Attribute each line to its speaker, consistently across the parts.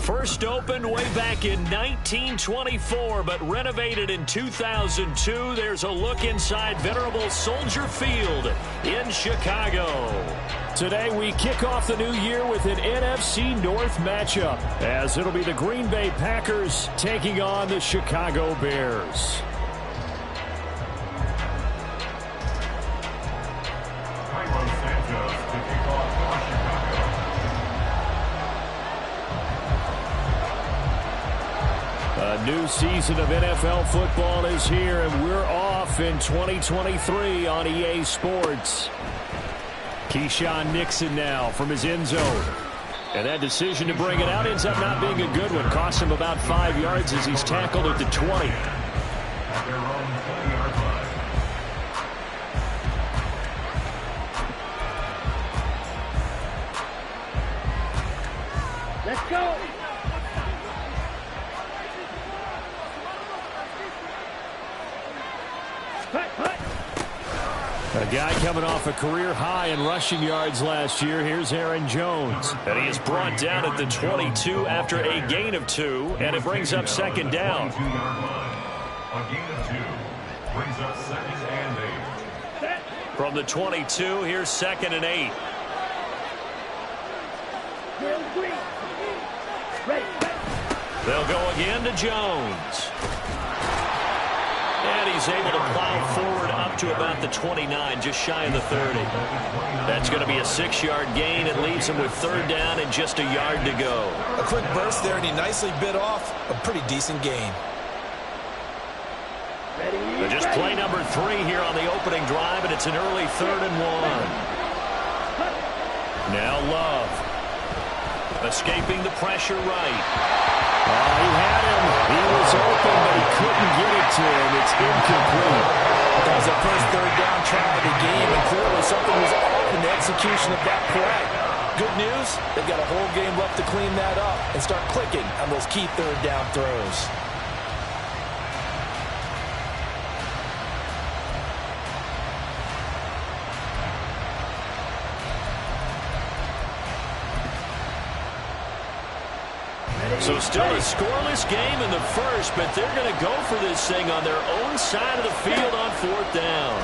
Speaker 1: First opened way back in 1924, but renovated in 2002. There's a look inside venerable Soldier Field in Chicago. Today we kick off the new year with an NFC North matchup, as it'll be the Green Bay Packers taking on the Chicago Bears. A new season of NFL football is here, and we're off in 2023 on EA Sports. Keyshawn Nixon now from his end zone. And that decision to bring it out ends up not being a good one. Cost him about 5 yards as he's tackled at the 20.
Speaker 2: Let's go.
Speaker 1: A guy coming off a career high in rushing yards last year. Here's Aaron Jones. And he is brought down at the 22 after a gain of 2, and it brings up second down.
Speaker 3: A gain of 2 brings up second and 8.
Speaker 1: From the 22, here's second and 8. They'll go again to Jones. And he's able to plow forward up to about the 29, just shy of the 30. That's going to be a 6-yard gain. It leaves him with third down and just a yard to go.
Speaker 4: A quick burst there, and he nicely bit off a pretty decent gain.
Speaker 1: But just play number 3 here on the opening drive, and it's an early 3rd and 1. Now Love. Escaping the pressure right. He had him. He was open, but he couldn't get it to him. It's incomplete.
Speaker 4: That was the first third down try of the game, and clearly something was off in the execution of that play. Good news, they've got a whole game left to clean that up and start clicking on those key third down throws.
Speaker 1: So still a scoreless game in the first, but they're going to go for this thing on their own side of the field on 4th down.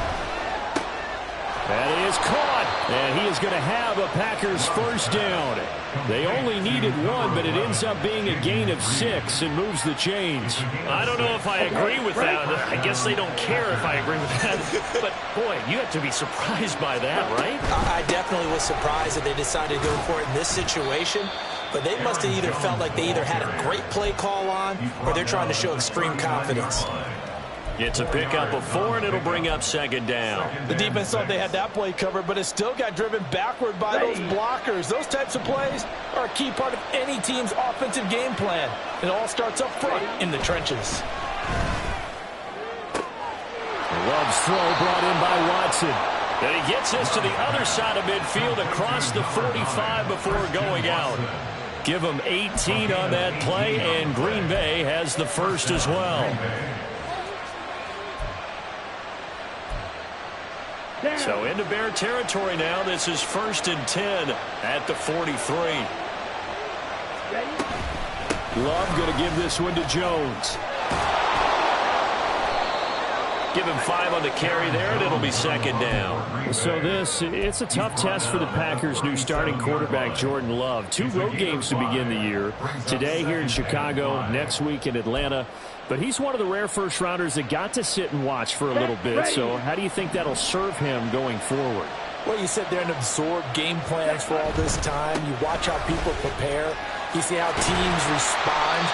Speaker 1: That is caught, and he is going to have a Packers first down. They only needed 1, but it ends up being a gain of 6 and moves the chains. I don't know if I agree with that. I guess they don't care if I agree with that. But, boy, you have to be surprised by that, right?
Speaker 4: I definitely was surprised that they decided to go for it in this situation. But they must have either felt like they either had a great play call on or they're trying to show extreme confidence.
Speaker 1: It's a pickup of 4, and it'll bring up second down.
Speaker 4: The defense thought they had that play covered, but it still got driven backward by those blockers. Those types of plays are a key part of any team's offensive game plan. It all starts up front in the trenches.
Speaker 1: Love's throw brought in by Watson. And he gets this to the other side of midfield across the 45 before going out. Give him 18 on that play, and Green Bay has the first as well. So into Bear territory now. This is 1st and 10 at the 43. Love going to give this one to Jones. Give him 5 on the carry there, and it'll be second down. So it's a tough test for the Packers' new starting quarterback, Jordan Love. 2 road games to begin the year. Today here in Chicago, next week in Atlanta. But he's one of the rare first-rounders that got to sit and watch for a little bit. So how do you think that'll serve him going forward?
Speaker 4: Well, you sit there and absorb game plans for all this time. You watch how people prepare. You see how teams respond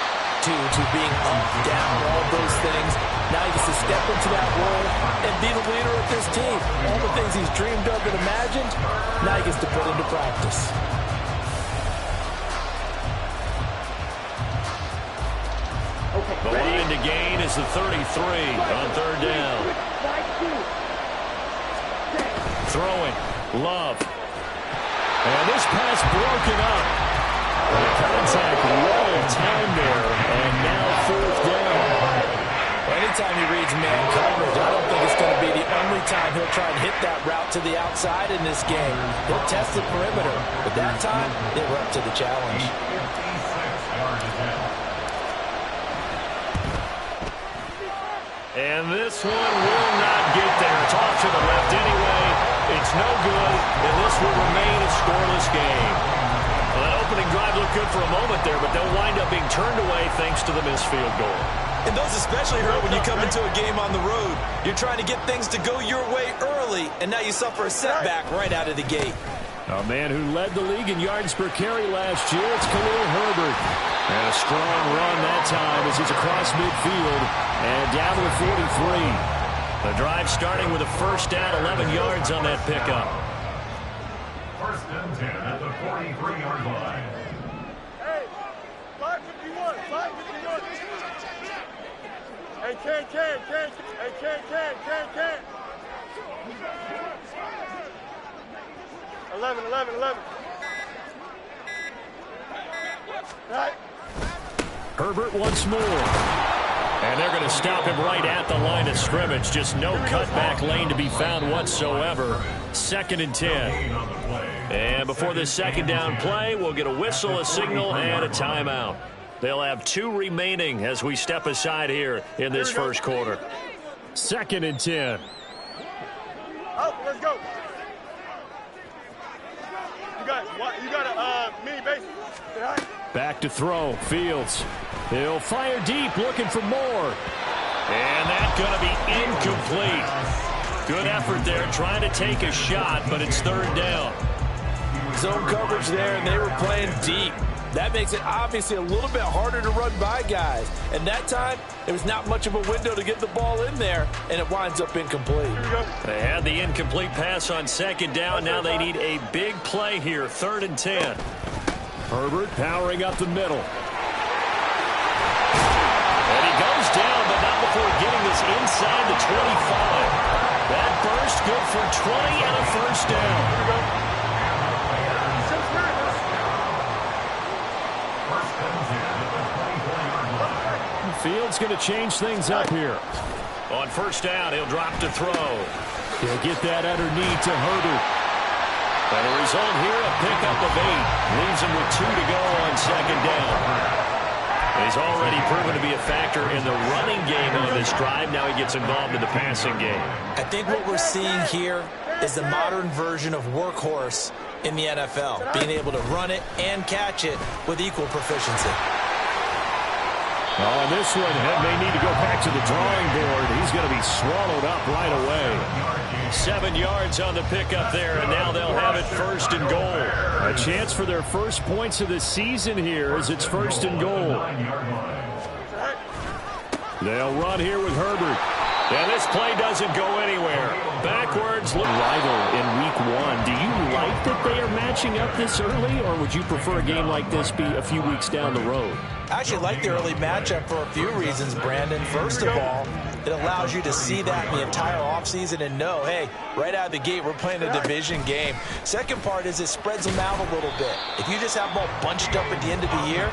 Speaker 4: to being up, down, all those things. Now he gets to step into that role and be the leader of this team. All the things he's dreamed of and imagined, now he gets to put into practice.
Speaker 1: The line to gain is the 33 on 3rd down. Throwing. Love. And this pass broken up. The contact well timed there, and now 4th down.
Speaker 4: Well, anytime he reads man coverage, I don't think it's going to be the only time he'll try and hit that route to the outside in this game. He'll test the perimeter, but that time, they were up to the challenge.
Speaker 1: And this one will not get there. It's off to the left anyway. It's no good, and this will remain a scoreless game. Well, that opening drive looked good for a moment there, but they'll wind up being turned away thanks to the missed field goal.
Speaker 4: And those especially hurt when you come into a game on the road. You're trying to get things to go your way early, and now you suffer a setback right out of the gate.
Speaker 1: A man who led the league in yards per carry last year, it's Khalil Herbert. And a strong run that time as he's across midfield and down to the 43. The drive starting with a first down, 11 yards on that pickup.
Speaker 3: First and 10 at the 43-yard line.
Speaker 2: Hey, 551, 551. Hey, can. Hey, can. 11. All right.
Speaker 1: Herbert once more. And they're going to stop him right at the line of scrimmage. Just no cutback lane to be found whatsoever. 2nd and 10. And before this second down play, we'll get a whistle, a signal, and a timeout. They'll have 2 remaining as we step aside here in this first quarter. 2nd and 10.
Speaker 2: Oh, let's go. You got a mini base.
Speaker 1: Back to throw. Fields. He'll fire deep, looking for more. And that's going to be incomplete. Good effort there, trying to take a shot, but it's 3rd down.
Speaker 4: Zone coverage there, and they were playing deep. That makes it obviously a little bit harder to run by guys. And that time, there was not much of a window to get the ball in there, and it winds up incomplete.
Speaker 1: They had the incomplete pass on 2nd down. Now they need a big play here, 3rd and 10. Herbert powering up the middle. And he goes down, but not before getting this inside the 25. That burst good for 20 and a first down. Fields going to change things up here. On 1st down, he'll drop to throw. He'll get that underneath to Herbert. And a result here, a pickup of 8. Leaves him with 2 to go on 2nd down. He's already proven to be a factor in the running game on this drive. Now he gets involved in the passing game.
Speaker 4: I think what we're seeing here is the modern version of workhorse in the NFL, being able to run it and catch it with equal proficiency.
Speaker 1: Oh, this one may need to go back to the drawing board. He's going to be swallowed up right away. 7 yards on the pickup there, and now they'll have it 1st and goal. A chance for their first points of the season here as it's 1st and goal. They'll run here with Herbert. And this play doesn't go anywhere. Backwards. Rival in week 1. Do you like that they are matching up this early, or would you prefer a game like this be a few weeks down the road?
Speaker 4: I actually like the early matchup for a few reasons, Brandon. First of all, it allows you to see that in the entire offseason and know, hey, right out of the gate, we're playing a division game. Second part is it spreads them out a little bit. If you just have them all bunched up at the end of the year,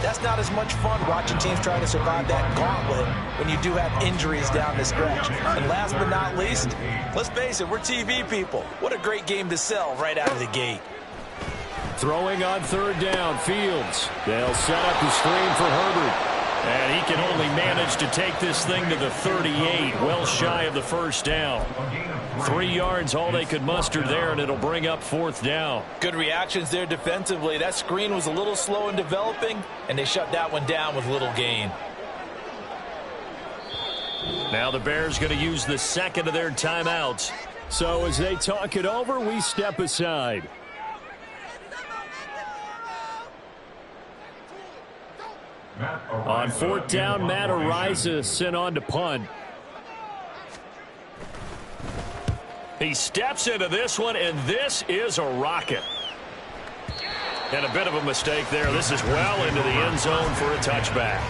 Speaker 4: that's not as much fun watching teams try to survive that gauntlet when you do have injuries down the stretch. And last but not least, let's face it, we're TV people. What a great game to sell right out of the gate.
Speaker 1: Throwing on 3rd down, Fields. They'll set up the screen for Herbert. And he can only manage to take this thing to the 38, well shy of the 1st down. 3 yards, all they could muster there, and it'll bring up 4th down.
Speaker 4: Good reactions there defensively. That screen was a little slow in developing, and they shut that one down with little gain.
Speaker 1: Now the Bears going to use the 2nd of their timeouts. So as they talk it over, we step aside. On 4th down, Matt Ariza sent on to punt. He steps into this one, and this is a rocket. And a bit of a mistake there. This is well into the end zone for a touchback.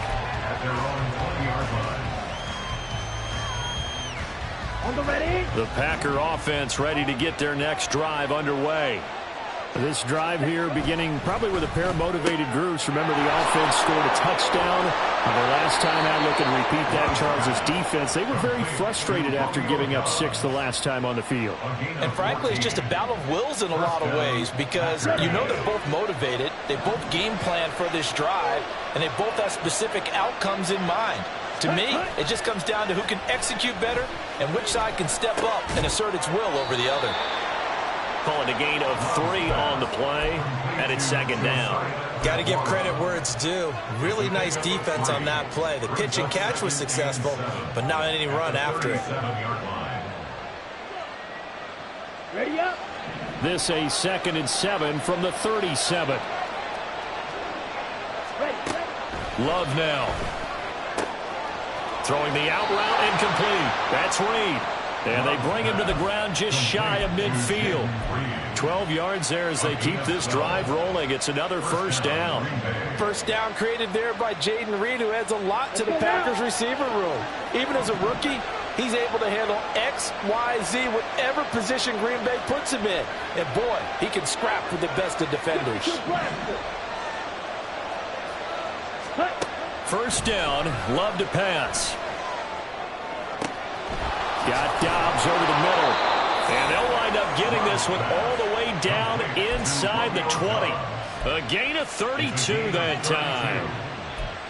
Speaker 1: The Packer offense ready to get their next drive underway. This drive here beginning probably with a pair of motivated groups. Remember, the offense scored a touchdown. Their last time out, looking to repeat that. Charles' defense, they were very frustrated after giving up 6 the last time on the field.
Speaker 4: And frankly, it's just a battle of wills in a lot of ways because you know they're both motivated. They both game plan for this drive, and they both have specific outcomes in mind. To me, it just comes down to who can execute better and which side can step up and assert its will over the other.
Speaker 1: Calling a gain of 3 on the play, and it's second down.
Speaker 4: Got to give credit where it's due. Really nice defense on that play. The pitch and catch was successful, but not any run after it.
Speaker 2: Ready up.
Speaker 1: This a 2nd and 7 from the 37. Love now. Throwing the out route incomplete. That's Reed. And they bring him to the ground just shy of midfield. 12 yards there as they keep this drive rolling. It's another first down.
Speaker 4: First down created there by Jaden Reed, who adds a lot to the Packers receiver room. Even as a rookie, he's able to handle X, Y, Z, whatever position Green Bay puts him in. And boy, he can scrap with the best of defenders.
Speaker 1: First down, Love to pass. Got Dobbs over the middle. And they'll wind up getting this one all the way down inside the 20. A gain of 32 that time.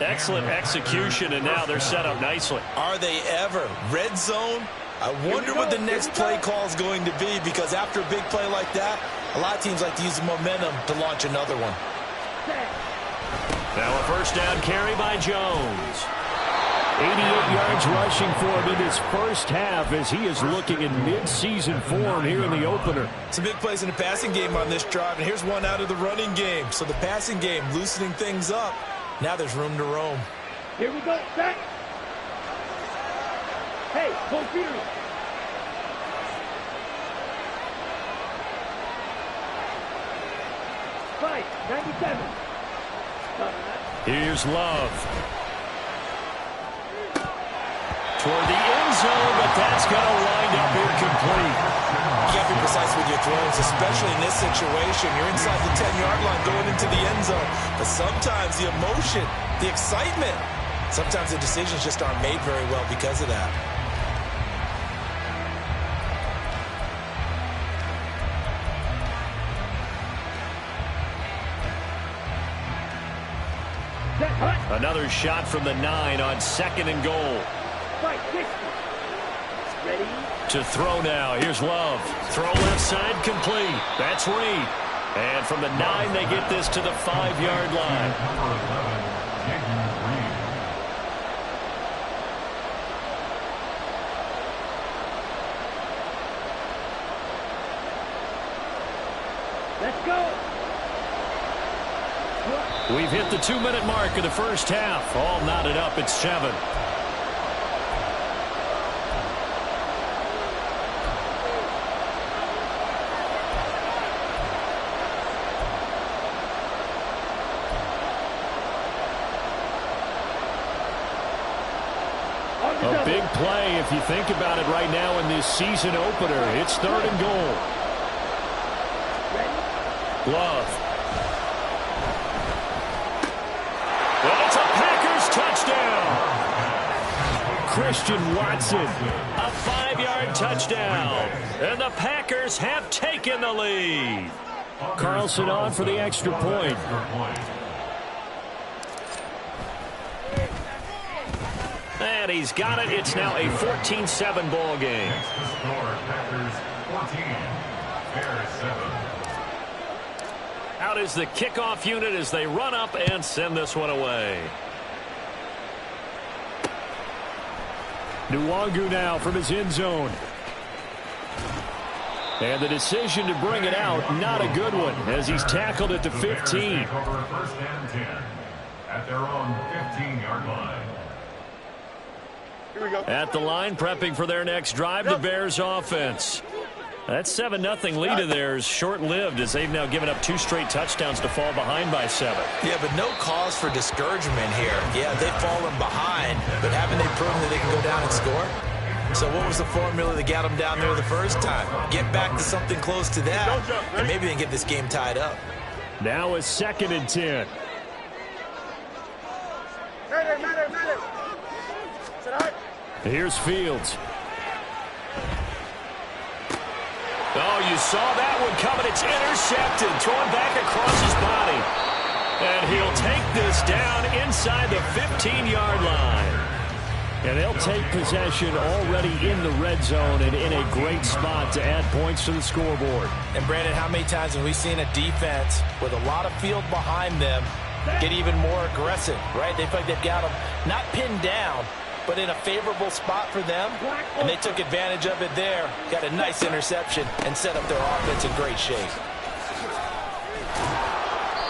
Speaker 1: Excellent execution, and now they're set up nicely.
Speaker 4: Are they ever? Red zone? I wonder what the next play call is going to be, because after a big play like that, a lot of teams like to use the momentum to launch another one.
Speaker 1: Now a first down carry by Jones. 88 yards rushing for him in his first half as he is looking in mid-season form here in the opener.
Speaker 4: Some big plays in the passing game on this drive, and here's one out of the running game. So the passing game loosening things up. Now there's room to roam.
Speaker 2: Here we go, back. Hey, go Fury. Fight, 97.
Speaker 1: Here's Love. Toward the end zone, but that's going to wind up incomplete.
Speaker 4: You got to be precise with your throws, especially in this situation. You're inside the 10-yard line going into the end zone. But sometimes the emotion, the excitement, sometimes the decisions just aren't made very well because of that.
Speaker 1: Another shot from the 9 on 2nd and goal.
Speaker 2: Ready?
Speaker 1: To throw now. Here's Love. Throw left side complete. That's Reed. And from the 9, they get this to the 5-yard line.
Speaker 2: Let's go.
Speaker 1: We've hit the 2-minute mark of the first half. All knotted up at 7. A big play if you think about it right now in this season opener. It's 3rd and goal. Love. Well, it's a Packers touchdown. Christian Watson, a 5-yard touchdown. And the Packers have taken the lead. Carlson on for the extra point. And he's got it. It's now a 14-7 ball game.
Speaker 3: Packers 14, Bears 7.
Speaker 1: Out is the kickoff unit as they run up and send this one away. Nwangu now from his end zone. And the decision to bring it out, not a good one, as he's tackled at the 15.
Speaker 3: First and 10 at their own 15-yard line.
Speaker 2: Here we go.
Speaker 1: At the line, prepping for their next drive, the Bears offense. That 7-0 lead of theirs short-lived as they've now given up 2 straight touchdowns to fall behind by 7.
Speaker 4: Yeah, but no cause for discouragement here. Yeah, they've fallen behind, but haven't they proven that they can go down and score? So what was the formula that got them down there the first time? Get back to something close to that, and maybe they can get this game tied up.
Speaker 1: Now a 2nd and 10. Here's Fields. Oh, you saw that one coming. It's intercepted. Thrown back across his body. And he'll take this down inside the 15-yard line. And they'll take possession already in the red zone and in a great spot to add points to the scoreboard.
Speaker 4: And, Brandon, how many times have we seen a defense with a lot of field behind them get even more aggressive, right? They feel like they've got them not pinned down, but in a favorable spot for them, and they took advantage of it there, got a nice interception, and set up their offense in great shape.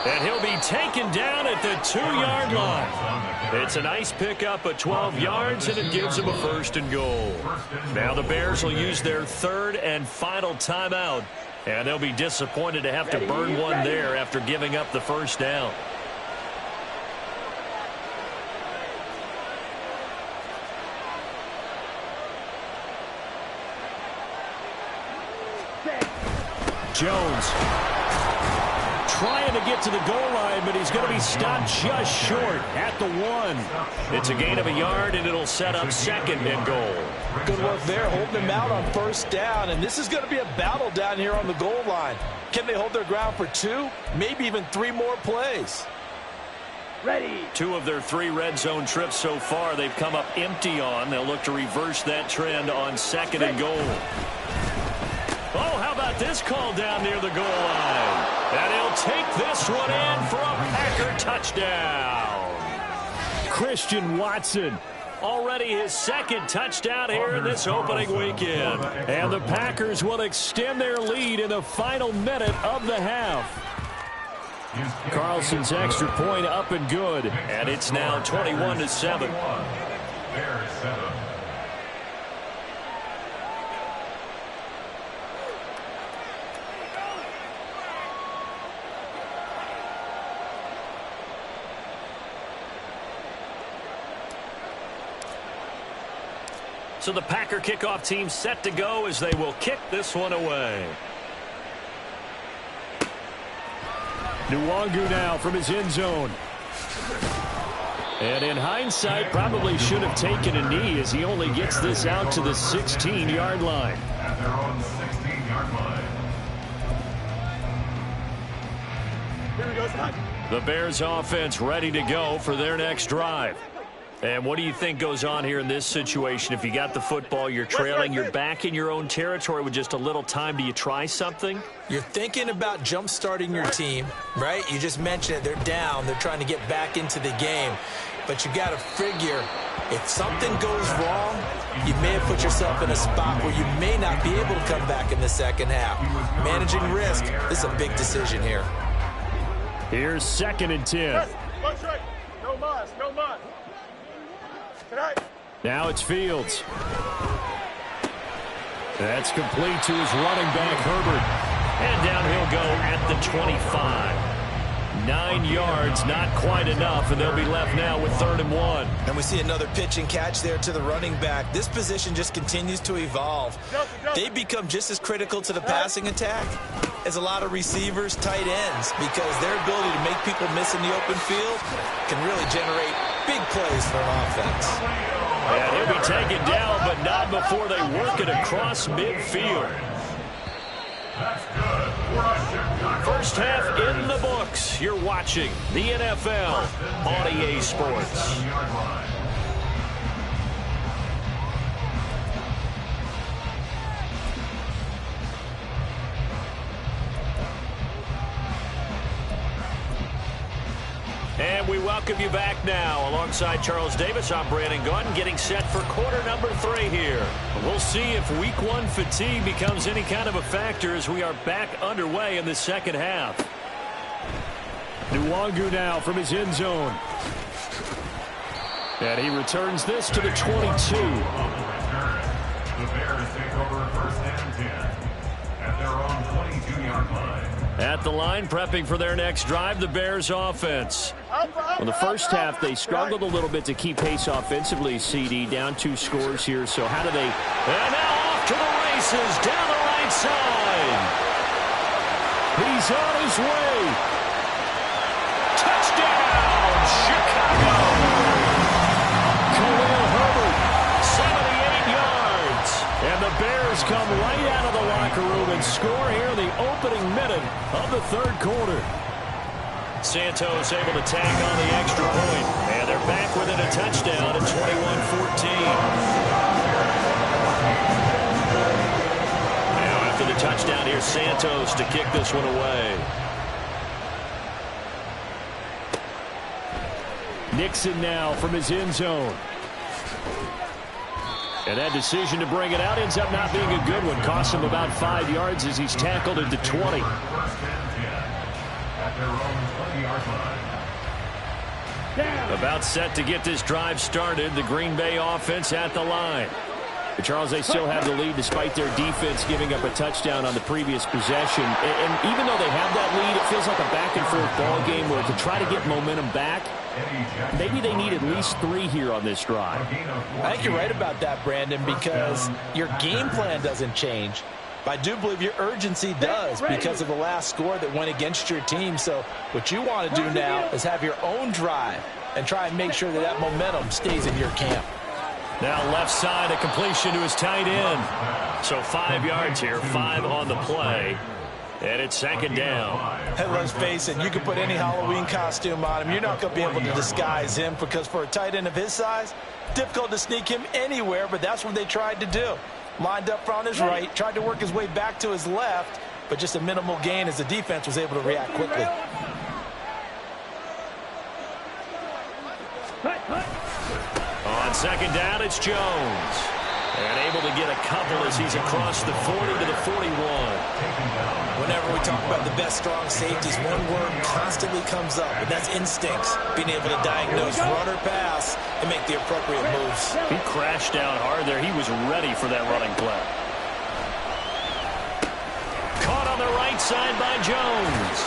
Speaker 1: And he'll be taken down at the 2-yard line. It's a nice pickup of 12 yards, and it gives them a 1st and goal. Now the Bears will use their 3rd and final timeout, and they'll be disappointed to have to burn one there after giving up the 1st down. Jones trying to get to the goal line, but he's going to be stopped just short at the 1. It's a gain of a yard, and it'll set up 2nd and goal.
Speaker 4: Good work there, holding them out on 1st down, and this is going to be a battle down here on the goal line. Can they hold their ground for 2, maybe even 3 more plays?
Speaker 2: Ready.
Speaker 1: 2 of their 3 red zone trips so far they've come up empty on. They'll look to reverse that trend on 2nd and goal. Oh, how about this call down near the goal line? And he'll take this one in for a Packer touchdown. Christian Watson, already his 2nd touchdown here in this opening weekend. And the Packers will extend their lead in the final minute of the half. Carlson's extra point up and good. And it's now 21-7.
Speaker 3: Bears 7.
Speaker 1: So the Packer kickoff team set to go as they will kick this one away. Nwangu now from his end zone. And in hindsight, probably should have taken a knee as he only gets this out to the 16-yard line.
Speaker 3: At their own 16-yard line.
Speaker 2: Here we go, son.
Speaker 1: The Bears offense ready to go for their next drive. And what do you think goes on here in this situation? If you got the football, you're trailing, you're back in your own territory with just a little time. Do you try something?
Speaker 4: You're thinking about jump-starting your team, right? You just mentioned it. They're down. They're trying to get back into the game. But you got to figure, if something goes wrong, you may have put yourself in a spot where you may not be able to come back in the second half. Managing risk, this is a big decision here.
Speaker 1: Here's 2nd and 10.
Speaker 2: Punch right. No muss, no muss. Tonight.
Speaker 1: Now it's Fields. That's complete to his running back, Herbert. And down he'll go at the 25. 9 yards, not quite enough, and they'll be left now with 3rd and 1.
Speaker 4: And we see another pitch and catch there to the running back. This position just continues to evolve. They become just as critical to the passing attack as a lot of receivers, tight ends, because their ability to make people miss in the open field can really generate big plays for an offense.
Speaker 1: And he'll be taken down, but not before they work it across midfield.
Speaker 3: That's good.
Speaker 1: First half in the books. You're watching the NFL on EA Sports. And we welcome you back now. Alongside Charles Davis, I'm Brandon Gunn, getting set for quarter number 3 here. We'll see if week 1 fatigue becomes any kind of a factor as we are back underway in the second half. Nwangu now from his end zone. And he returns this to the 22.
Speaker 3: The Bears take over 1st and 10 at their own 22-yard line.
Speaker 1: At the line, prepping for their next drive, the Bears offense. In the first half, they struggled a little bit to keep pace offensively, CD. Down 2 scores here, so how do they... And now off to the races, down the right side. He's on his way. Touchdown, Chicago! Khalil Herbert, 78 yards. And the Bears come right out of the locker room and score here in the opening minute of the third quarter. Santos able to tack on the extra point. And they're back within a touchdown at 21-14. Now after the touchdown, here's Santos to kick this one away. Nixon now from his end zone. And that decision to bring it out ends up not being a good one. Costs him about 5 yards as he's tackled into 20. About set to get this drive started. The Green Bay offense at the line. But Charles, they still have the lead despite their defense giving up a touchdown on the previous possession. And even though they have that lead, it feels like a back-and-forth ball game where to try to get momentum back, maybe they need at least 3 here on this drive.
Speaker 4: I think you're right about that, Brandon, because your game plan doesn't change. But I do believe your urgency does because of the last score that went against your team. So what you want to do now is have your own drive and try and make sure that that momentum stays in your camp.
Speaker 1: Now left side, a completion to his tight end. So 5 yards here, 5 on the play. And it's second down.
Speaker 4: Hey, let's face it, you can put any Halloween costume on him. You're not going to be able to disguise him because for a tight end of his size, difficult to sneak him anywhere, but that's what they tried to do. Lined up on his right, tried to work his way back to his left, but just a minimal gain as the defense was able to react quickly.
Speaker 1: On second down, it's Jones. And able to get a couple as he's across the 40 to the 41.
Speaker 4: Whenever we talk about the best strong safeties, one word constantly comes up, and that's instincts. Being able to diagnose run or pass and make the appropriate moves.
Speaker 1: He crashed down hard there. He was ready for that running play. Caught on the right side by Jones.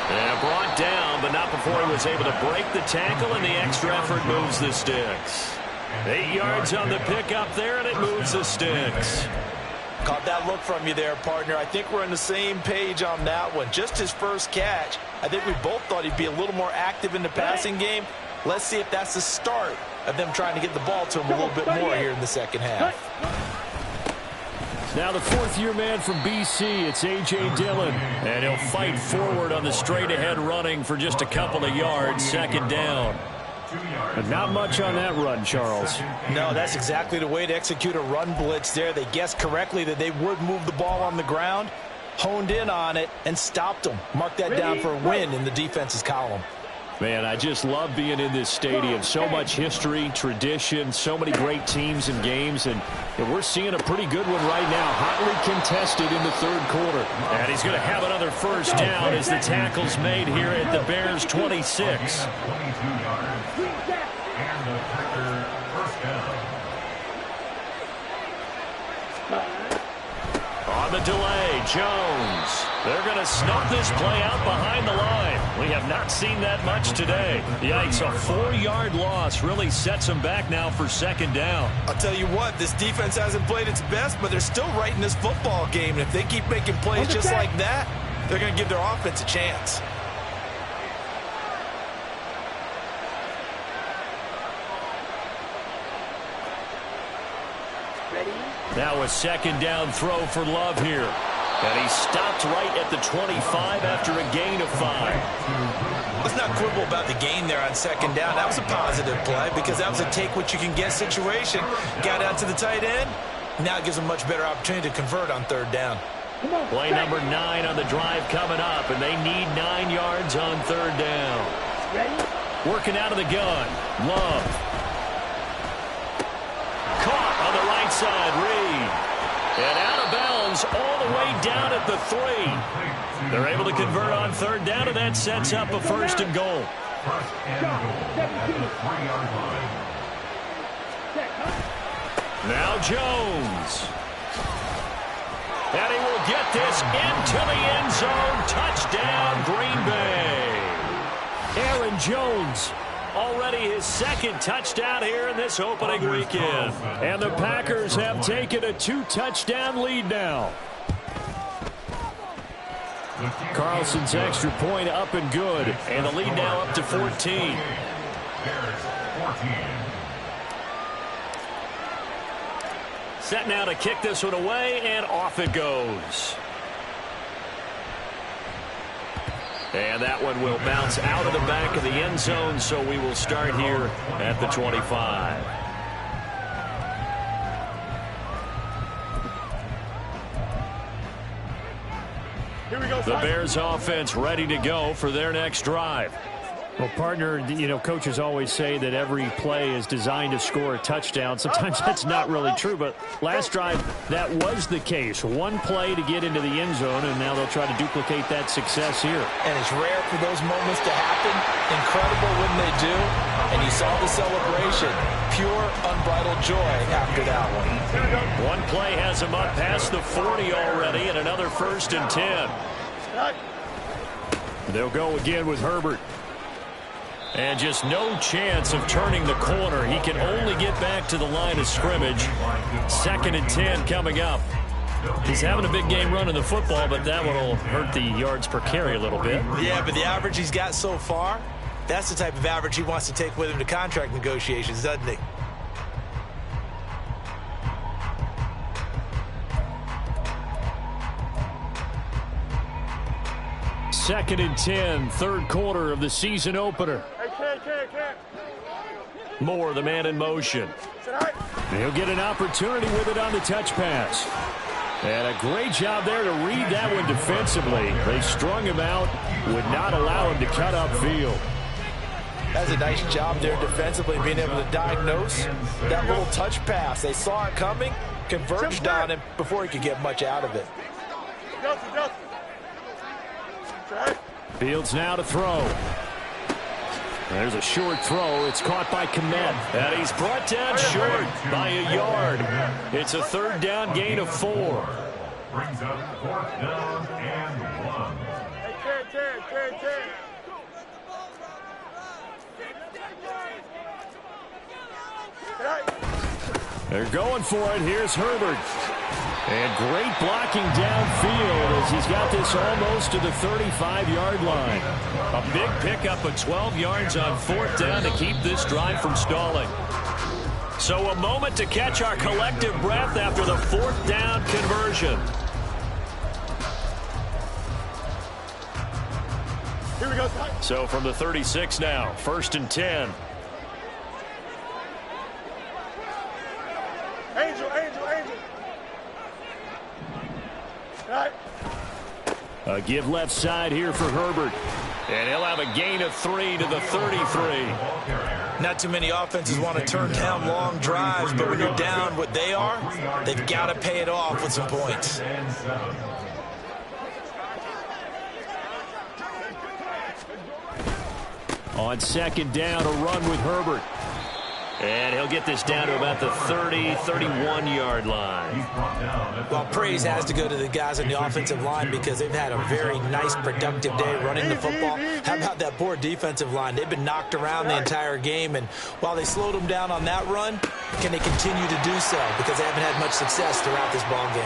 Speaker 1: And brought down, but not before he was able to break the tackle, and the extra effort moves the sticks. 8 yards on the pickup there, and it moves the sticks.
Speaker 4: Caught that look from you there, partner. I think we're on the same page on that one. Just his first catch. I think we both thought he'd be a little more active in the passing game. Let's see if that's the start of them trying to get the ball to him a little bit more here in the second half.
Speaker 1: Now the 4th-year man from BC, it's A.J. Dillon. And he'll fight forward on the straight-ahead running for just a couple of yards, second down. But not much on that run, Charles.
Speaker 4: No, that's exactly the way to execute a run blitz there. They guessed correctly that they would move the ball on the ground, honed in on it, and stopped them. Mark that down for a win in the defense's column.
Speaker 1: Man, I just love being in this stadium. So much history, tradition, so many great teams and games, and we're seeing a pretty good one right now. Hotly contested in the third quarter. And he's going to have another first down as the tackle's made here at the Bears' 26. On the delay, Jones. They're going to snuff this play out behind the line. We have not seen that much today. Yikes, a 4-yard loss really sets them back now for second down.
Speaker 4: I'll tell you what, this defense hasn't played its best, but they're still right in this football game. And if they keep making plays just like that, they're going to give their offense a chance.
Speaker 1: Now a second down throw for Love here. And he stopped right at the 25 after a gain of 5.
Speaker 4: Let's not quibble about the gain there on second down. That was a positive play because that was a take-what-you-can-get situation. Got out to the tight end. Now it gives them a much better opportunity to convert on third down.
Speaker 1: Play number 9 on the drive coming up, and they need 9 yards on third down. Working out of the gun. Love. Caught on the right side, Reed. And out of bounds all the way down at the 3. They're able to convert on third down, and that sets up a first and goal.
Speaker 3: First and goal at the 3-yard line.
Speaker 1: Now Jones. And he will get this into the end zone. Touchdown, Green Bay. Aaron Jones, already his second touchdown here in this opening weekend. And the Packers have taken a 2-touchdown lead now. Carlson's extra point up and good. And the lead now up to 14. Set now to kick this one away, and off it goes. And that one will bounce out of the back of the end zone, so we will start here at the 25.
Speaker 2: Here we go.
Speaker 1: The Bears offense ready to go for their next drive.
Speaker 5: Well, partner, you know, coaches always say that every play is designed to score a touchdown. Sometimes that's not really true, but last drive, that was the case. One play to get into the end zone, and now they'll try to duplicate that success here.
Speaker 4: And it's rare for those moments to happen. Incredible when they do. And you saw the celebration. Pure, unbridled joy after that one.
Speaker 1: One play has him up past the 40 already, and another 1st and 10. They'll go again with Herbert. And just no chance of turning the corner. He can only get back to the line of scrimmage. 2nd and 10 coming up. He's having a big game running the football, but that one will hurt the yards per carry a little bit.
Speaker 4: Yeah, but the average he's got so far, that's the type of average he wants to take with him to contract negotiations, doesn't he?
Speaker 1: Second and 10, third quarter of the season opener. Moore, the man in motion. He'll get an opportunity with it on the touch pass. And a great job there to read that one defensively. They strung him out, would not allow him to cut upfield.
Speaker 4: That's a nice job there defensively, being able to diagnose that little touch pass. They saw it coming, converged on him before he could get much out of it.
Speaker 1: Fields now to throw. There's a short throw. It's caught by Kmet. And he's brought down short by a yard. It's a 3rd down gain of 4.
Speaker 3: Brings up 4th down and 1.
Speaker 1: They're going for it. Here's Herbert. And great blocking downfield as he's got this almost to the 35-yard line. A big pickup of 12 yards on 4th down to keep this drive from stalling. So a moment to catch our collective breath after the 4th down conversion.
Speaker 2: Here we go.
Speaker 1: So from the 36 now, 1st and 10.
Speaker 2: Angel.
Speaker 1: A give left side here for Herbert. And he'll have a gain of 3 to the 33.
Speaker 4: Not too many offenses want to turn down long drives, but when you're down what they are, they've got to pay it off with some points.
Speaker 1: On 2nd down, a run with Herbert. And he'll get this down to about the 30, 31-yard line.
Speaker 4: Well, praise has to go to the guys on the offensive line because they've had a very nice, productive day running the football. How about that poor defensive line? They've been knocked around the entire game, and while they slowed them down on that run, can they continue to do so? Because they haven't had much success throughout this ball game.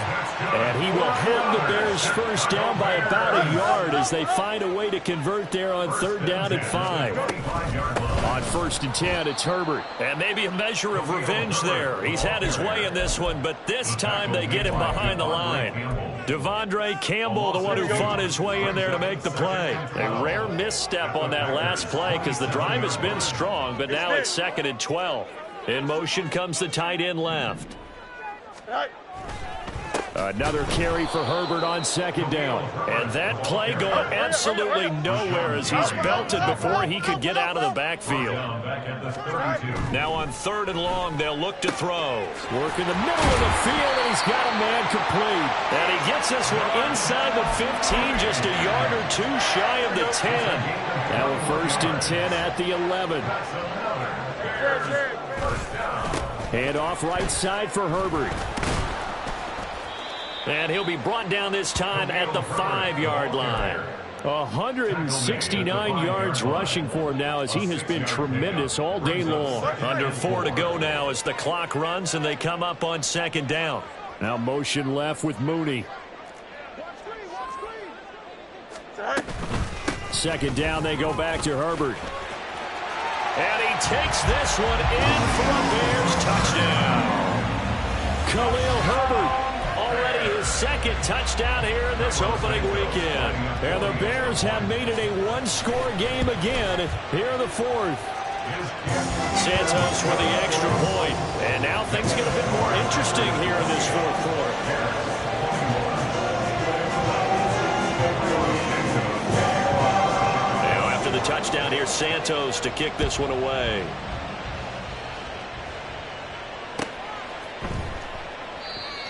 Speaker 1: And he will have the Bears 1st down by about a yard as they find a way to convert there on 3rd down and 5. On 1st and 10, it's Herbert. And maybe a measure of revenge there. He's had his way in this one, but this time they get him behind the line. Devondre Campbell, the one who fought his way in there to make the play. A rare misstep on that last play because the drive has been strong, but now it's 2nd and 12. In motion comes the tight end left. Another carry for Herbert on 2nd down. And that play going absolutely nowhere as he's belted before he could get out of the backfield. Now on 3rd and long, they'll look to throw. Work in the middle of the field, and he's got a man complete. And he gets this one inside the 15, just a yard or 2 shy of the 10. Now a 1st and 10 at the 11. Hand off right side for Herbert. And he'll be brought down this time at the 5-yard line.
Speaker 5: 169 yards rushing for him now as he has been tremendous all day long.
Speaker 1: Under 4 to go now as the clock runs and they come up on 2nd down.
Speaker 5: Now motion left with Mooney. 2nd down, they go back to Herbert.
Speaker 1: And he takes this one in for a Bears touchdown.
Speaker 5: Khalil Herbert.
Speaker 1: Already his 2nd touchdown here in this opening weekend.
Speaker 5: And the Bears have made it a one-score game again here in the 4th.
Speaker 1: Santos with the extra point. And now things get a bit more interesting here in this 4th quarter. Now after the touchdown, here's Santos to kick this one away.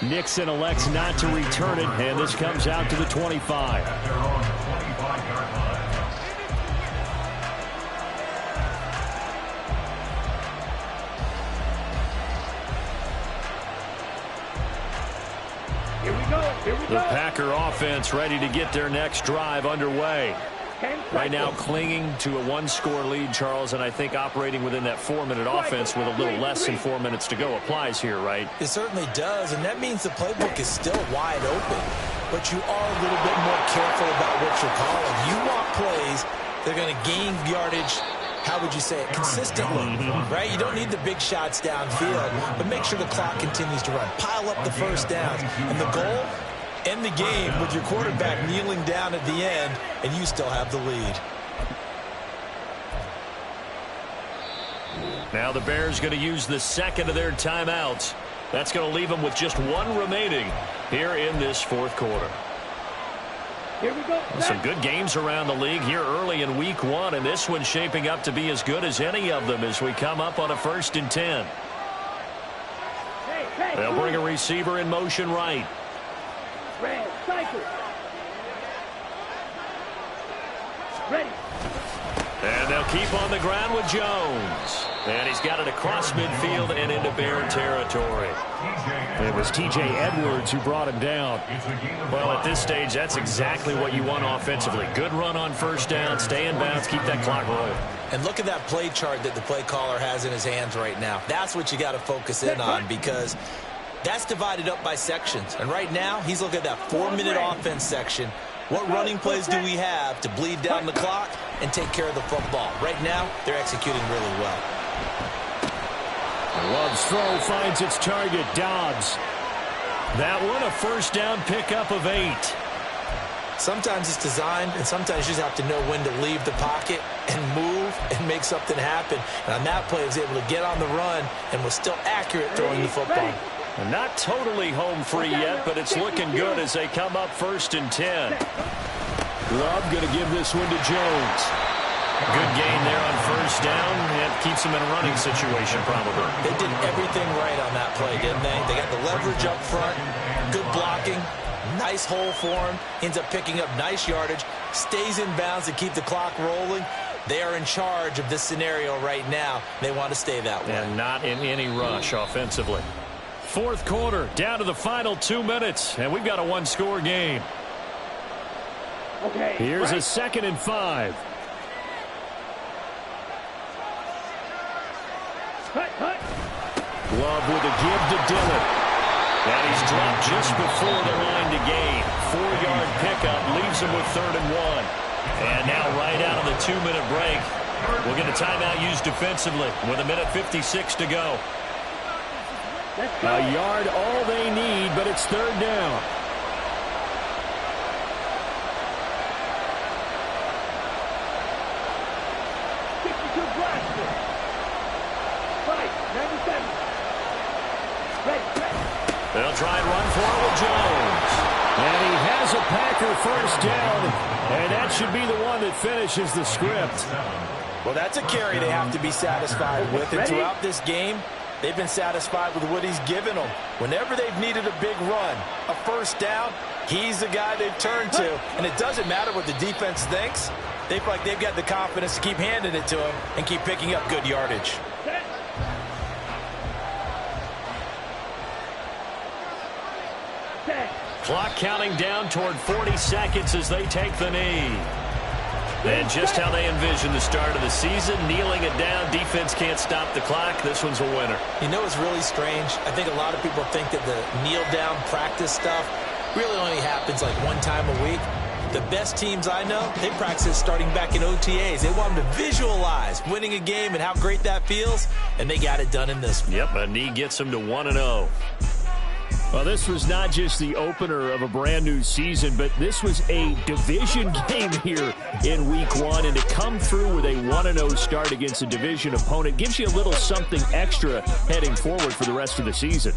Speaker 5: Nixon elects not to return it, and this comes out to the 25.
Speaker 2: Here we go.
Speaker 1: The Packer offense ready to get their next drive underway. Right now clinging to a 1-score lead, Charles, and I think operating within that 4-minute offense with a little less than 4 minutes to go applies here, right?
Speaker 4: It certainly does, and that means the playbook is still wide open. But you are a little bit more careful about what you're calling. You want plays that are going to gain yardage, how would you say it, consistently, right? You don't need the big shots downfield, but make sure the clock continues to run. Pile up the first downs. And the goal? End the game with your quarterback kneeling down at the end, and you still have the lead.
Speaker 1: Now the Bears going to use the 2nd of their timeouts. That's going to leave them with just 1 remaining here in this 4th quarter.
Speaker 2: Here we go.
Speaker 1: Some good games around the league here early in week 1, and this one's shaping up to be as good as any of them as we come up on a 1st and 10. They'll bring a receiver in motion right.
Speaker 2: Red, cycle. Ready.
Speaker 1: And they'll keep on the ground with Jones. And he's got it across midfield and into Bear territory.
Speaker 5: It was T.J. Edwards who brought him down.
Speaker 1: Well, at this stage, that's exactly what you want offensively. Good run on 1st down, stay in bounds, keep that clock rolling.
Speaker 4: And look at that play chart that the play caller has in his hands right now. That's what you got to focus in on, because that's divided up by sections. And right now, he's looking at that 4-minute offense section. What running plays do we have to bleed down the clock and take care of the football? Right now, they're executing really well.
Speaker 5: Love's throw finds its target, Dobbs. That one, a 1st down pickup of 8.
Speaker 4: Sometimes it's designed, and sometimes you just have to know when to leave the pocket and move and make something happen. And on that play, he was able to get on the run and was still accurate throwing the football.
Speaker 1: Not totally home free yet, but it's looking good as they come up 1st and 10.
Speaker 5: Love going to give this one to Jones.
Speaker 1: Good gain there on 1st down. It keeps them in a running situation, probably.
Speaker 4: They did everything right on that play, didn't they? They got the leverage up front, good blocking, nice hole for him, ends up picking up nice yardage, stays in bounds to keep the clock rolling. They are in charge of this scenario right now. They want to stay that way.
Speaker 1: And not in any rush offensively.
Speaker 5: 4th quarter, down to the final 2 minutes, and we've got a 1-score game.
Speaker 2: Okay.
Speaker 5: Here's a 2nd and 5. Love with a give to Dillon.
Speaker 1: And he's dropped just before the line to gain. 4-yard pickup leaves him with 3rd and 1. And now right out of the 2-minute break, we'll get a timeout used defensively with 1:56 to go.
Speaker 5: A yard all they need, but it's 3rd down.
Speaker 1: They'll try and run for it with Jones.
Speaker 5: And he has a Packer 1st down, and that should be the one that finishes the script.
Speaker 4: Well, that's a carry they have to be satisfied with. And throughout this game, they've been satisfied with what he's given them. Whenever they've needed a big run, a 1st down, he's the guy they've turned to. And it doesn't matter what the defense thinks. They feel like they've got the confidence to keep handing it to him and keep picking up good yardage.
Speaker 1: Clock counting down toward 40 seconds as they take the knee. And just how they envision the start of the season, kneeling it down. Defense can't stop the clock. This one's a winner.
Speaker 4: You know what's really strange? I think a lot of people think that the kneel-down practice stuff really only happens like one time a week. The best teams I know, they practice starting back in OTAs. They want them to visualize winning a game and how great that feels, and they got it done in this one.
Speaker 1: Yep, a knee gets them to 1-0.
Speaker 5: Well, this was not just the opener of a brand new season, but this was a division game here in week 1. And to come through with a 1-0 start against a division opponent gives you a little something extra heading forward for the rest of the season.